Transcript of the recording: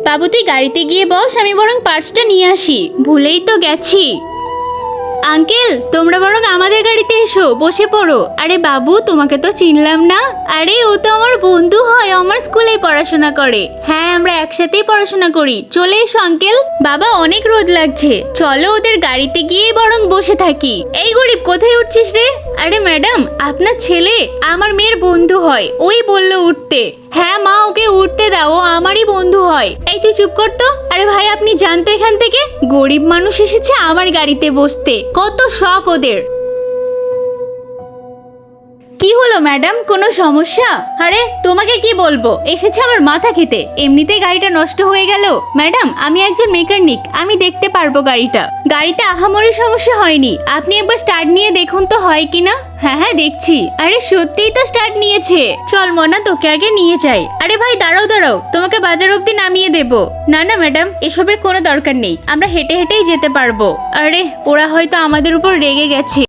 বাবু তুই গাড়িতে গিয়ে বস, আমি বরং পার্সটা নিয়ে আসি, ভুলেই তো গেছি। আঙ্কেল তোমরা বরং আমাদের গাড়িতে এসো, বসে পড়ো। আরে বাবু তোমাকে তো চিনলাম না। আরে ও তো আমার বন্ধু হয়, আমার স্কুলেই পড়াশোনা করে। হ্যাঁ আমরা একসাথেই পড়াশোনা করি, চলে এসো আঙ্কেল। বাবা অনেক রোদ লাগছে, চলো ওদের গাড়িতে গিয়ে বরং বসে থাকি। এই গরিব কোথায় উঠছিস রে? আরে ম্যাডাম আপনার ছেলে আমার মেয়ের বন্ধু হয়, ওই বললো উঠতে। হ্যাঁ মা ওকে উঠতে দাও, ও আমারই বন্ধু হয়। এই তুই চুপ কর তো। আরে ভাই আপনি জানতো এখান থেকে গরিব মানুষ এসেছে আমার গাড়িতে বসতে, কত শখ ওদের। কি হলো ম্যাডাম, কোনো সমস্যা? আরে তোমাকে কি বলবো, এসেছে আমার মাথা খেতে, এমনিতেই গাড়িটা নষ্ট হয়ে গেল। ম্যাডাম আমি একজন মেকানিক, আমি দেখতে পারবো গাড়িটা। গাড়িতে আহামরি সমস্যা হয়নি, আপনি একবার স্টার্ট নিয়ে দেখুন তো হয় কিনা। হ্যাঁ হ্যাঁ দেখছি। আরে সত্যিই তো স্টার্ট নিয়েছে, চল মনা তোকে আগে নিয়ে যাই। আরে ভাই দাঁড়াও দাঁড়াও, তোমাকে বাজার অব্দি নামিয়ে দেবো। না না ম্যাডাম এসবের কোনো দরকার নেই, আমরা হেঁটে হেঁটেই যেতে পারবো। আরে ওরা হয়তো আমাদের উপর রেগে গেছে।